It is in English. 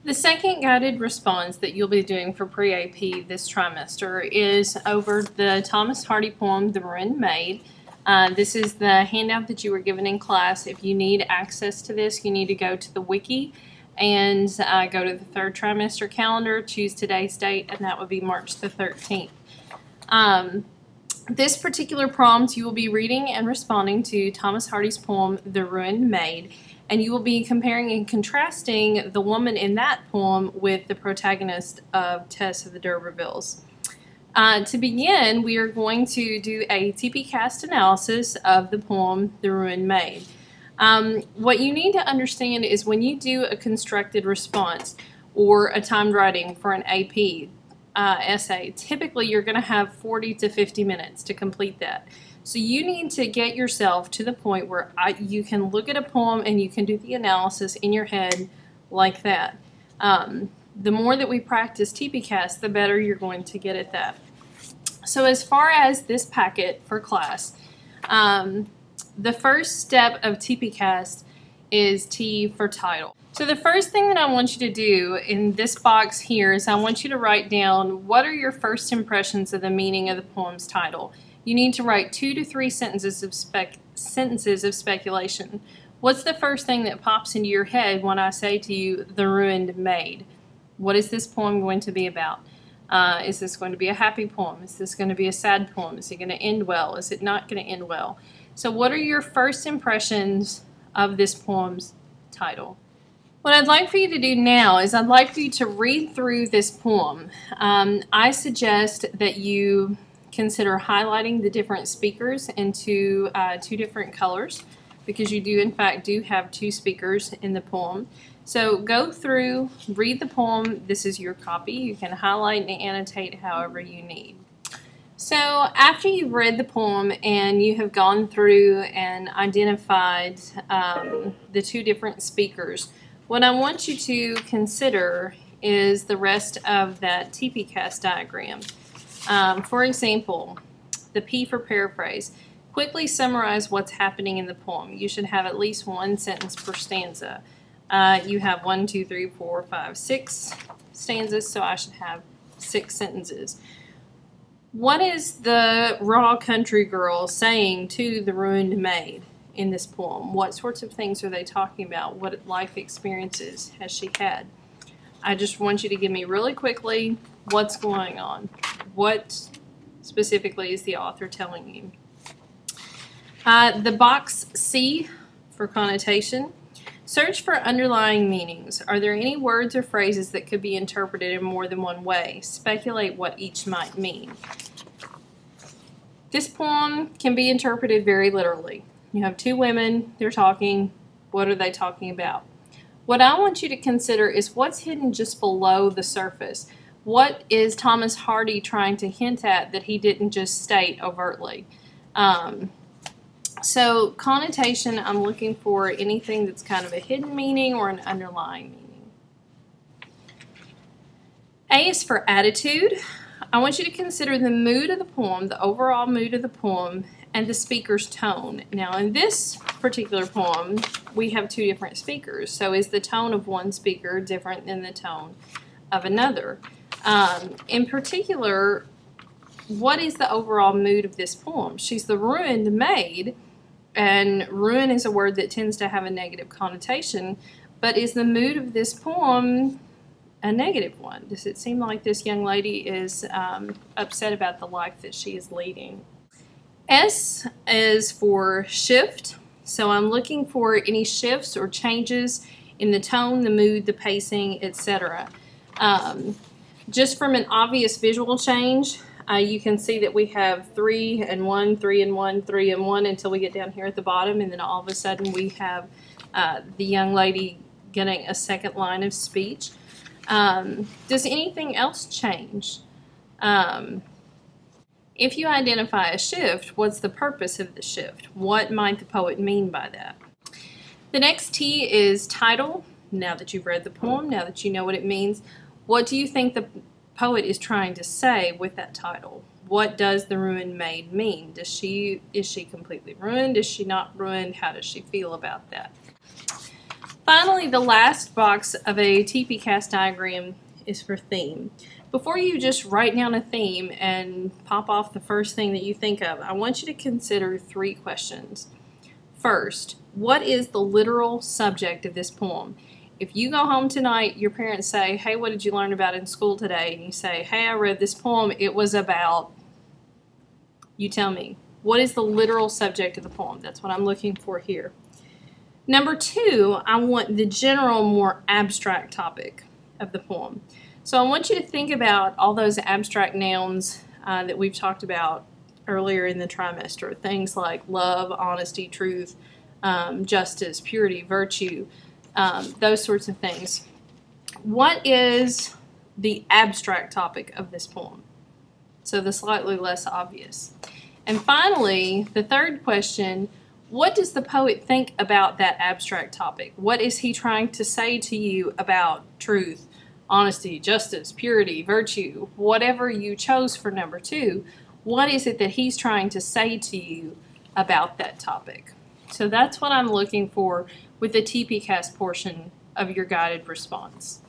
The second guided response that you'll be doing for pre-AP this trimester is over the Thomas Hardy poem, The Ruined Maid. This is the handout that you were given in class. If you need access to this, you need to go to the wiki and go to the third trimester calendar, choose today's date, and that would be March the 13th. This particular prompt, you will be reading and responding to Thomas Hardy's poem, The Ruined Maid, and you will be comparing and contrasting the woman in that poem with the protagonist of Tess of the D'Urbervilles. To begin, we are going to do a tp-castt analysis of the poem, The Ruined Maid. What you need to understand is when you do a constructed response or a timed writing for an AP essay, typically you're going to have 40 to 50 minutes to complete that. So you need to get yourself to the point where you can look at a poem and you can do the analysis in your head like that. The more that we practice tp-castt, the better you're going to get at that. So as far as this packet for class, the first step of tp-castt is T for title. So the first thing that I want you to do in this box here is I want you to write down what are your first impressions of the meaning of the poem's title. You need to write 2 to 3 sentences of speculation. What's the first thing that pops into your head when I say to you, The Ruined Maid? What is this poem going to be about? Is this going to be a happy poem? Is this going to be a sad poem? Is it going to end well? Is it not going to end well? So what are your first impressions of this poem's title? What I'd like for you to do now is I'd like for you to read through this poem. I suggest that you consider highlighting the different speakers into 2 different colors, because you do in fact have 2 speakers in the poem. So go through, read the poem. This is your copy. You can highlight and annotate however you need. So after you've read the poem and you have gone through and identified the 2 different speakers, what I want you to consider is the rest of that tp-castt diagram. For example, the P for paraphrase. Quickly summarize what's happening in the poem. You should have at least 1 sentence per stanza. You have 1, 2, 3, 4, 5, 6 stanzas, so I should have 6 sentences. What is the raw country girl saying to the ruined maid in this poem? What sorts of things are they talking about? What life experiences has she had? I just want you to give me really quickly what's going on. What specifically is the author telling you? The box C for connotation. Search for underlying meanings. Are there any words or phrases that could be interpreted in more than one way? Speculate what each might mean. This poem can be interpreted very literally. You have 2 women, they're talking. What are they talking about? What I want you to consider is what's hidden just below the surface. What is Thomas Hardy trying to hint at that he didn't just state overtly? So connotation, I'm looking for anything that's kind of a hidden meaning or an underlying meaning. A is for attitude. I want you to consider the mood of the poem, the overall mood of the poem, and the speaker's tone. Now in this particular poem, we have 2 different speakers. So is the tone of one speaker different than the tone of another? In particular, what is the overall mood of this poem? She's the ruined maid, and ruin is a word that tends to have a negative connotation, but is the mood of this poem a negative one? Does it seem like this young lady is upset about the life that she is leading? S is for shift, so I'm looking for any shifts or changes in the tone, the mood, the pacing, etc. Just from an obvious visual change, you can see that we have 3 and 1, 3 and 1, 3 and 1 until we get down here at the bottom, and then all of a sudden we have the young lady getting a second line of speech. Does anything else change? If you identify a shift, what's the purpose of the shift? What might the poet mean by that? The next T is title. Now that you've read the poem, now that you know what it means, what do you think the poet is trying to say with that title? What does the ruined maid mean? Is she completely ruined? Is she not ruined? How does she feel about that? Finally, the last box of a tp-castt diagram is for theme. Before you just write down a theme and pop off the first thing that you think of, I want you to consider 3 questions. First, what is the literal subject of this poem? If you go home tonight, your parents say, hey, what did you learn about in school today? And you say, hey, I read this poem, it was about, you tell me, what is the literal subject of the poem? That's what I'm looking for here. Number 2, I want the general, more abstract topic of the poem. So I want you to think about all those abstract nouns that we've talked about earlier in the trimester. Things like love, honesty, truth, justice, purity, virtue, those sorts of things. What is the abstract topic of this poem? So the slightly less obvious. And finally, the third question, what does the poet think about that abstract topic? What is he trying to say to you about truth, honesty, justice, purity, virtue, whatever you chose for number 2? What is it that he's trying to say to you about that topic? So that's what I'm looking for with the tp-castt portion of your guided response.